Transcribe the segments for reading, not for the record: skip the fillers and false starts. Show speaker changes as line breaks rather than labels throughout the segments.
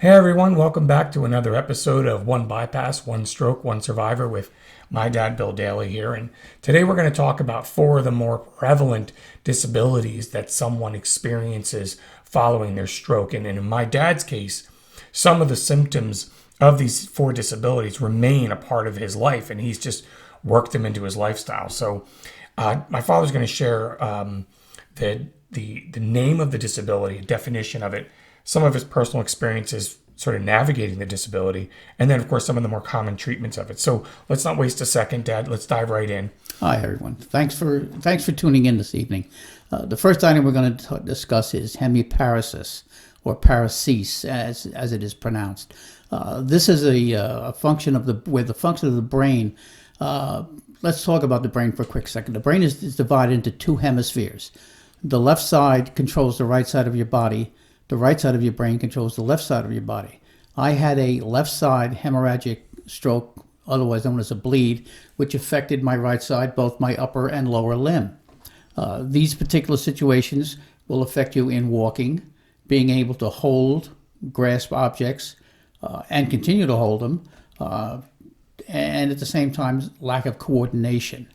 Hey everyone, welcome back to another episode of One Bypass, One Stroke, One Survivor with my dad, Bill Daly here. And today we're going to talk about four of the more prevalent disabilities that someone experiences following their stroke. And in my dad's case, some of the symptoms of these four disabilities remain a part of his life, and he's just worked them into his lifestyle. So my father's going to share the name of the disability, a definition of it, some of his personal experiences sort of navigating the disability, and then, of course, some of the more common treatments of it. So let's not waste a second, Dad. Let's dive right in.
Hi, everyone. Thanks for tuning in this evening. The first item we're going to discuss is hemiparesis, or paralysis, as it is pronounced. This is a function of the function of the brain. Let's talk about the brain for a quick second. The brain is divided into two hemispheres. The left side controls the right side of your body. The right side of your brain controls the left side of your body. I had a left side hemorrhagic stroke, otherwise known as a bleed, which affected my right side, both my upper and lower limb. These particular situations will affect you in walking, being able to hold, grasp objects, and continue to hold them, and at the same time, lack of coordination.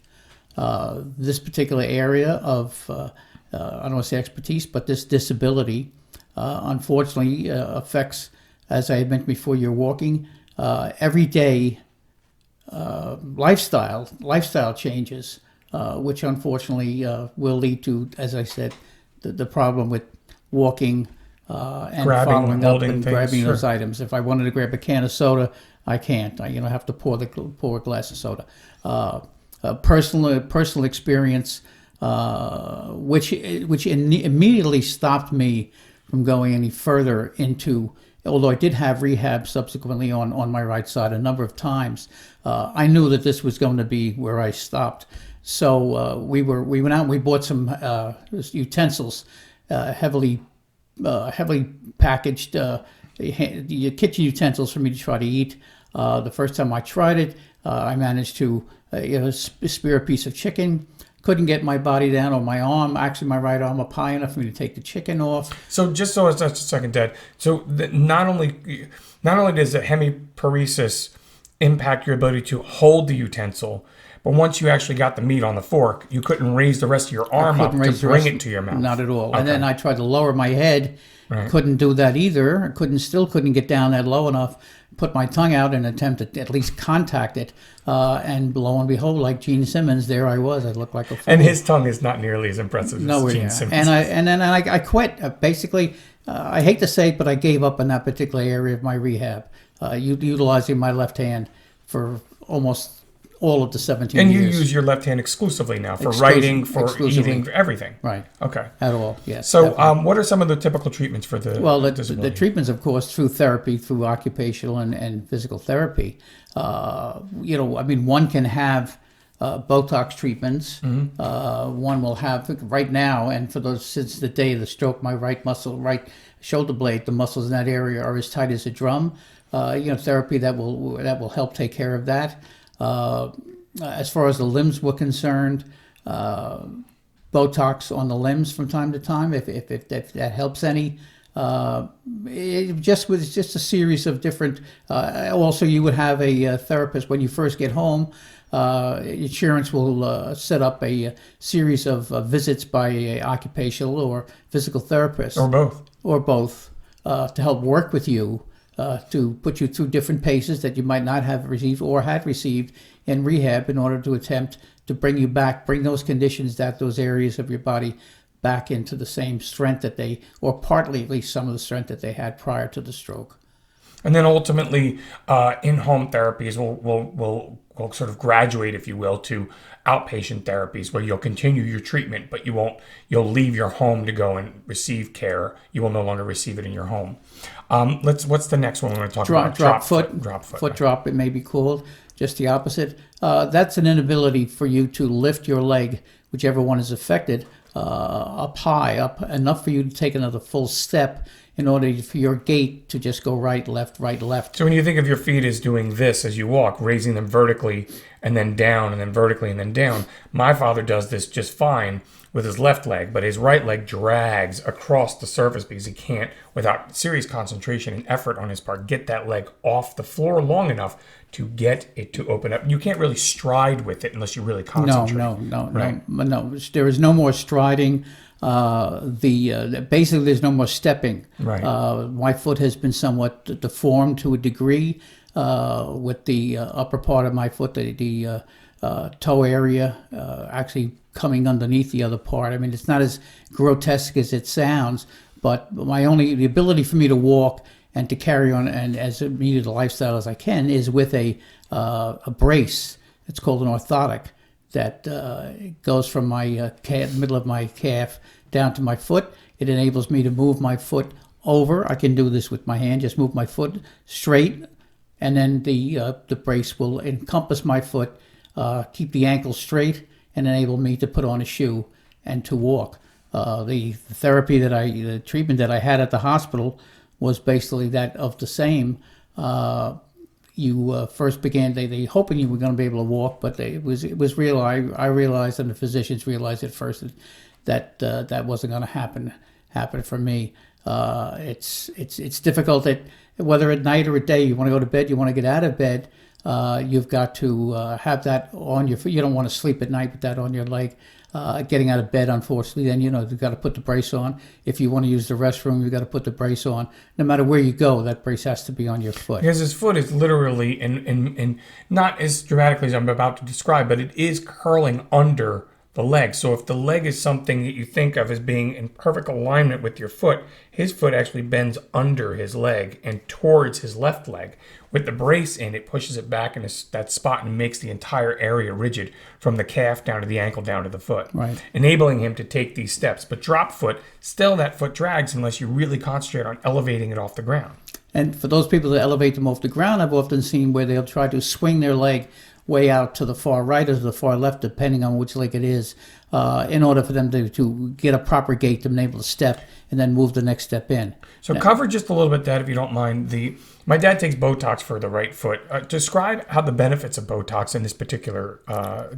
This particular area of, I don't want to say expertise, but this disability unfortunately affects, as I had mentioned before, your walking, everyday lifestyle changes, which unfortunately will lead to, as I said, the problem with walking and following up and grabbing those items. If I wanted to grab a can of soda, I can't. I have to pour a glass of soda. Personal experience, which immediately stopped me from going any further into, although I did have rehab subsequently on my right side a number of times. I knew that this was going to be where I stopped. So we went out and we bought some utensils, heavily packaged kitchen utensils for me to try to eat. The first time I tried it, I managed to spear a piece of chicken. Couldn't get my body down, or my arm, actually my right arm, up high enough for me to take the chicken off.
So just a second, Dad. So not only does the hemiparesis impact your ability to hold the utensil, but once you actually got the meat on the fork, you couldn't raise the rest of your arm up to bring it to your mouth.
Not at all. Okay. And then I tried to lower my head. Right. Couldn't do that either. I couldn't get down that low enough. Put my tongue out and attempt to at least contact it. And lo and behold, like Gene Simmons, there I was. I looked like a fool.
And his tongue is not nearly as impressive as Gene Simmons.
And then I quit. Basically, I hate to say it, but I gave up in that particular area of my rehab, utilizing my left hand for almost all of the 17
years.
And
you use your left hand exclusively now for writing, for eating, for everything.
Right.
Okay.
At all, yes.
So what are some of the typical treatments for the disability?
The treatments, of course, through therapy, through occupational and physical therapy. One can have Botox treatments. Mm-hmm. One will have, right now, and for those since the day of the stroke, my right shoulder blade, the muscles in that area are as tight as a drum. Therapy that will help take care of that. As far as the limbs were concerned, Botox on the limbs from time to time, if that helps any. It just was just a series of different. Also, you would have a therapist when you first get home. Insurance will set up a series of visits by a occupational or physical therapist,
or both,
to help work with you. To put you through different paces that you might not have received or had received in rehab in order to attempt to bring you back, bring those conditions, those areas of your body back into the same strength that they, or partly at least some of the strength that they had prior to the stroke.
And then ultimately, in-home therapies will sort of graduate, if you will, to outpatient therapies where you'll continue your treatment, but you'll leave your home to go and receive care. You will no longer receive it in your home. What's the next one we're going to talk about?
Drop foot drop, it may be called. Just the opposite. That's an inability for you to lift your leg, whichever one is affected, up high, up enough for you to take another full step in order for your gait to just go right, left.
So when you think of your feet as doing this as you walk, raising them vertically and then down and then vertically and then down, my father does this just fine with his left leg, but his right leg drags across the surface because he can't, without serious concentration and effort on his part, get that leg off the floor long enough to get it to open up. You can't really stride with it unless you really concentrate.
No. There is no more striding. Basically, there's no more stepping.
Right.
My foot has been somewhat deformed to a degree with the upper part of my foot, the toe area actually coming underneath the other part. I mean, it's not as grotesque as it sounds, but the ability for me to walk and to carry on and as needed a lifestyle as I can is with a brace. It's called an orthotic that goes from my middle of my calf down to my foot. It enables me to move my foot over. I can do this with my hand, just move my foot straight, and then the brace will encompass my foot, keep the ankle straight, and enable me to put on a shoe and to walk. The treatment that I had at the hospital was basically that of the same. You first began, they hoping you were going to be able to walk, but it was real. I realized, and the physicians realized at first that that wasn't going to happen for me. It's difficult that whether at night or at day you want to go to bed, you want to get out of bed. You've got to have that on your foot. You don't want to sleep at night with that on your leg. Getting out of bed, unfortunately, then you've got to put the brace on. If you want to use the restroom, you've got to put the brace on. No matter where you go, that brace has to be on your foot.
Because his foot is literally, and not as dramatically as I'm about to describe, but it is curling under the leg. So if the leg is something that you think of as being in perfect alignment with your foot, his foot actually bends under his leg and towards his left leg. With the brace in, it pushes it back in that spot and makes the entire area rigid from the calf down to the ankle down to the foot,
right,
enabling him to take these steps. But drop foot, still that foot drags unless you really concentrate on elevating it off the ground.
And for those people that elevate them off the ground, I've often seen where they'll try to swing their leg way out to the far right or to the far left, depending on which leg it is, in order for them to get a proper gait to be able to step and then move the next step in.
So cover just a little bit that, if you don't mind. My dad takes Botox for the right foot. Describe how the benefits of Botox in this particular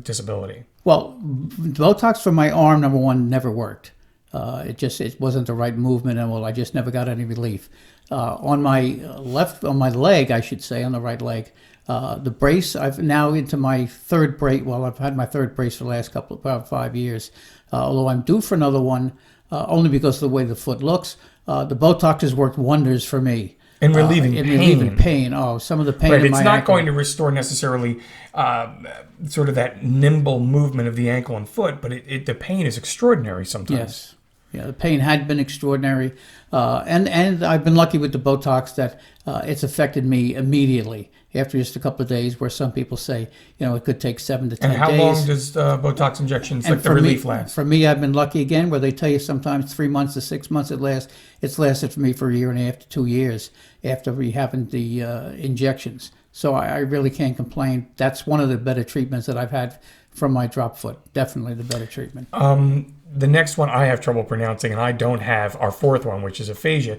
disability.
Well, Botox for my arm, number one, never worked. It wasn't the right movement, and I just never got any relief. On my leg, I should say, on the right leg, the brace, I've now into my third brace. Well, I've had my third brace for the last about 5 years, although I'm due for another one, only because of the way the foot looks. The Botox has worked wonders for me.
In relieving pain.
Relieving pain. Oh, some of the pain
right,
in my
it's not
ankle.
going to restore necessarily sort of that nimble movement of the ankle and foot, but the pain is extraordinary sometimes.
Yes. Yeah, the pain had been extraordinary. And I've been lucky with the Botox that it's affected me immediately after just a couple of days, where some people say, it could take 7 to 10 days.
And how long does Botox injections, like the relief, last?
For me, I've been lucky again, where they tell you sometimes 3 months to 6 months it lasts. It's lasted for me for 1.5 years to 2 years after rehabbing the injections. So I really can't complain. That's one of the better treatments that I've had from my drop foot. Definitely the better treatment.
The next one I have trouble pronouncing, and I don't have our fourth one, which is aphasia.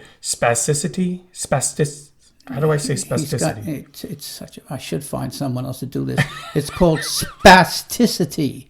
How do I say spasticity?
It's such I should find someone else to do this. It's called spasticity.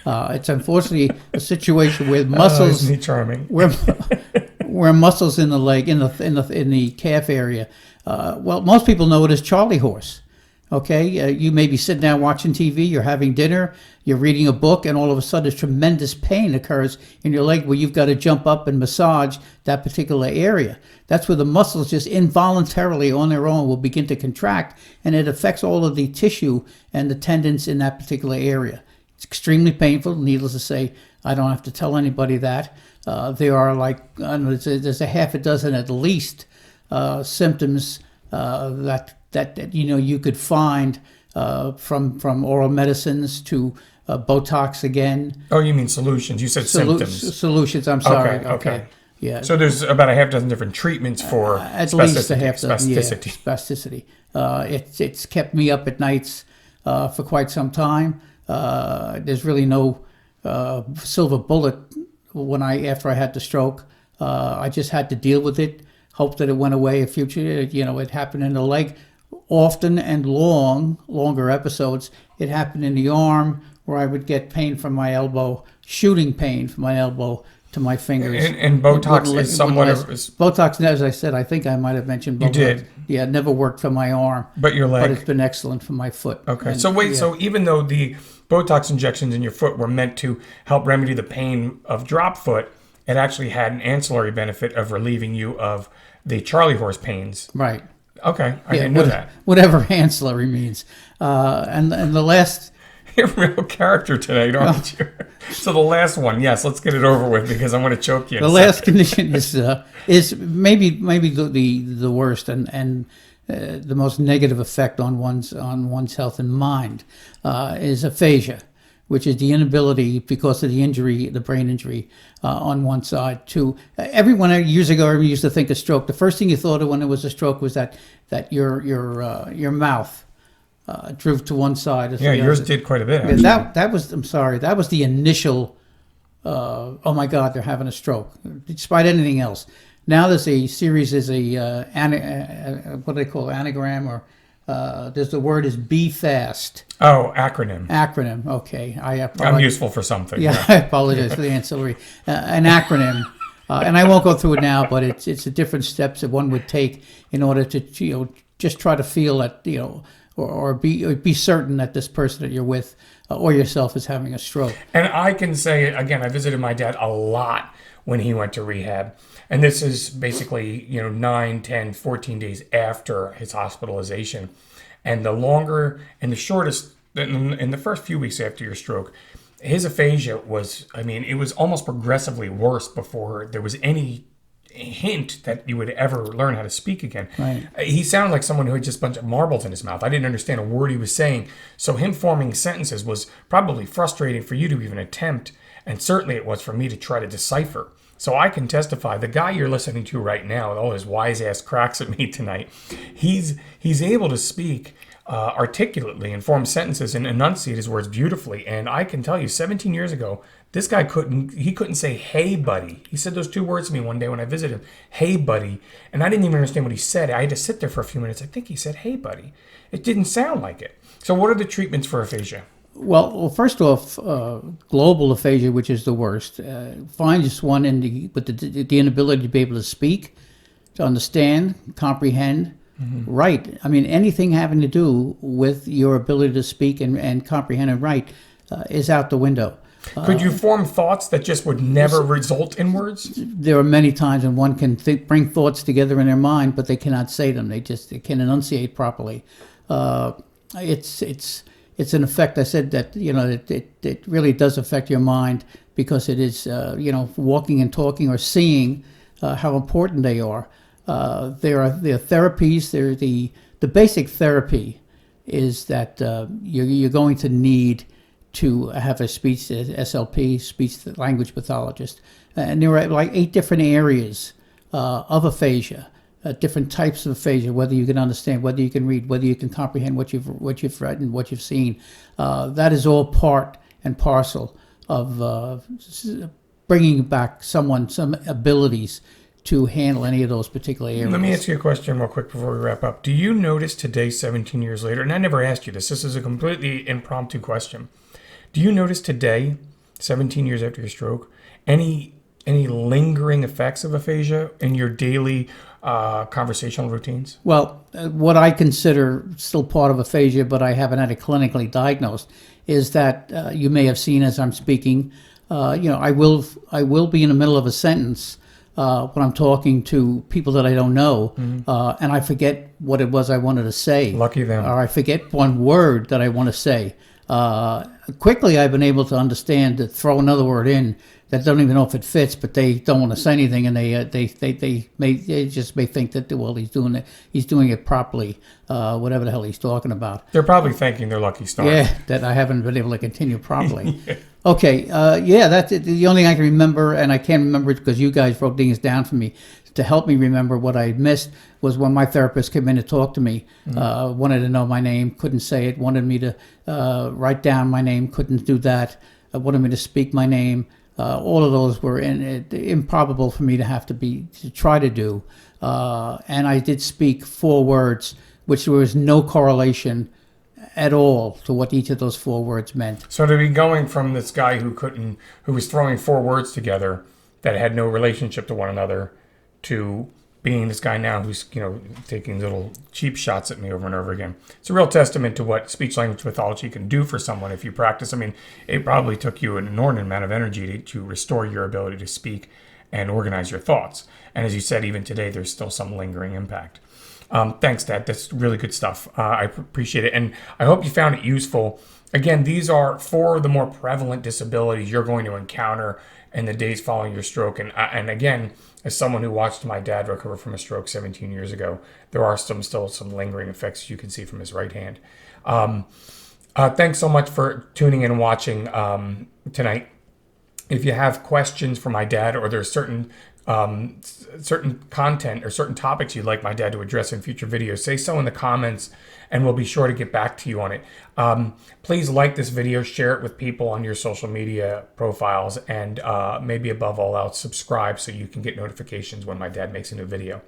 It's unfortunately a situation where muscles.
Isn't he charming?
Where muscles in the leg, in the calf area. Well, most people know it as Charlie horse. Okay, you may be sitting down watching TV, you're having dinner, you're reading a book, and all of a sudden tremendous pain occurs in your leg where you've got to jump up and massage that particular area. That's where the muscles just involuntarily on their own will begin to contract, and it affects all of the tissue and the tendons in that particular area. It's extremely painful. Needless to say, I don't have to tell anybody that. There are there's a half a dozen at least symptoms that you could find from oral medicines to Botox again.
Oh, you mean solutions? You said symptoms.
Solutions. I'm sorry.
Okay.
Yeah.
So there's about a half dozen different treatments for
at least a half dozen.
spasticity.
It's kept me up at nights for quite some time. There's really no silver bullet after I had the stroke. I just had to deal with it. Hope that it went away in future. It happened in the leg often and longer episodes. It happened in the arm where I would get pain from my elbow, shooting pain from my elbow to my fingers.
And Botox is somewhat of...
Botox, as I said, I think I might have mentioned Botox.
You did.
Yeah, it never worked for my arm.
But your leg?
But it's been excellent for my foot.
Okay. So even though the Botox injections in your foot were meant to help remedy the pain of drop foot, it actually had an ancillary benefit of relieving you of the Charlie horse pains.
Right.
Okay. I didn't know that.
Whatever ancillary means. And the last...
You're a real character tonight, aren't you? So the last one, yes, let's get it over with because I'm going to choke you.
The last condition is maybe the worst and the most negative effect on one's health and mind is aphasia, which is the inability, because of the injury, the brain injury on one side, to everyone years ago used to think of stroke. The first thing you thought of when it was a stroke was that your mouth drooped to one side.
Yeah, yours did quite a bit.
Yeah, that was, I'm sorry, that was the initial, oh my God, they're having a stroke, despite anything else. Now there's a series, what do they call anagram, or there's the word is be fast.
Oh, acronym.
Acronym, okay.
I'm useful for something.
Yeah, I apologize for the ancillary. An acronym. And I won't go through it now, but it's the different steps that one would take in order to, just try to feel that, or be certain that this person that you're with or yourself is having a stroke.
And I can say, again, I visited my dad a lot when he went to rehab. And this is basically, 9, 10, 14 days after his hospitalization. And the longer and the shortest, in the first few weeks after your stroke, his aphasia was, it was almost progressively worse before there was any hint that you would ever learn how to speak again.
Right.
He sounded like someone who had just a bunch of marbles in his mouth. I didn't understand a word he was saying. So him forming sentences was probably frustrating for you to even attempt, and certainly it was for me to try to decipher. So I can testify, the guy you're listening to right now, with all his wise ass cracks at me tonight, he's able to speak articulately and form sentences and enunciate his words beautifully. And I can tell you, 17 years ago, this guy couldn't say, "Hey, buddy." He said those two words to me one day when I visited him, "Hey, buddy." And I didn't even understand what he said. I had to sit there for a few minutes. I think he said, "Hey, buddy." It didn't sound like it. So what are the treatments for aphasia?
Well, first off, global aphasia, which is the worst, finds one with the inability to be able to speak, to understand, comprehend, write. Anything having to do with your ability to speak and comprehend and write is out the window.
Could you form thoughts that just would never result in words?
There are many times when one can bring thoughts together in their mind, but they cannot say them. They can enunciate properly. It's an effect. I said that it really does affect your mind, because it is walking and talking or seeing how important they are. There are therapies. The basic therapy is that you're going to need to have a speech SLP, speech language pathologist, and there are like 8 different areas of aphasia. Different types of aphasia, whether you can understand, whether you can read, whether you can comprehend what you've read and what you've seen. That is all part and parcel of bringing back some abilities to handle any of those particular areas.
Let me ask you a question real quick before we wrap up. Do you notice today, 17 years later, and I never asked you this, this is a completely impromptu question. Do you notice today, 17 years after your stroke, any lingering effects of aphasia in your daily conversational routines?
Well, what I consider still part of aphasia, but I haven't had it clinically diagnosed, is that you may have seen as I'm speaking, I will be in the middle of a sentence when I'm talking to people that I don't know, and I forget what it was I wanted to say.
Lucky them.
Or I forget one word that I want to say. Quickly, I've been able to understand to throw another word in that don't even know if it fits, but they don't want to say anything, and they just may think that, well, he's doing it properly, whatever the hell he's talking about.
They're probably thanking their lucky stars.
Yeah, that I haven't been able to continue properly.
Yeah.
Okay, that's it. The only thing I can remember, and I can't remember it because you guys wrote things down for me to help me remember what I missed, was when my therapist came in to talk to me, wanted to know my name, couldn't say it, wanted me to write down my name, couldn't do that, wanted me to speak my name. All of those were improbable for me to try to do. And I did speak 4 words, which there was no correlation at all to what each of those 4 words meant.
So to be going from this guy who was throwing 4 words together that had no relationship to one another, to being this guy now who's, taking little cheap shots at me over and over again. It's a real testament to what speech language pathology can do for someone if you practice. I mean, it probably took you an inordinate amount of energy to restore your ability to speak and organize your thoughts. And as you said, even today, there's still some lingering impact. Thanks, Dad. That's really good stuff. I appreciate it. And I hope you found it useful. Again, these are 4 of the more prevalent disabilities you're going to encounter in the days following your stroke. And again, as someone who watched my dad recover from a stroke 17 years ago, there are still some lingering effects you can see from his right hand. Thanks so much for tuning in and watching tonight. If you have questions for my dad, or there's certain content or certain topics you'd like my dad to address in future videos, say so in the comments and we'll be sure to get back to you on it. Please like this video, share it with people on your social media profiles, and maybe above all else, subscribe so you can get notifications when my dad makes a new video.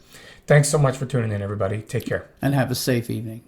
Thanks so much for tuning in, everybody. Take care.
And have a safe evening.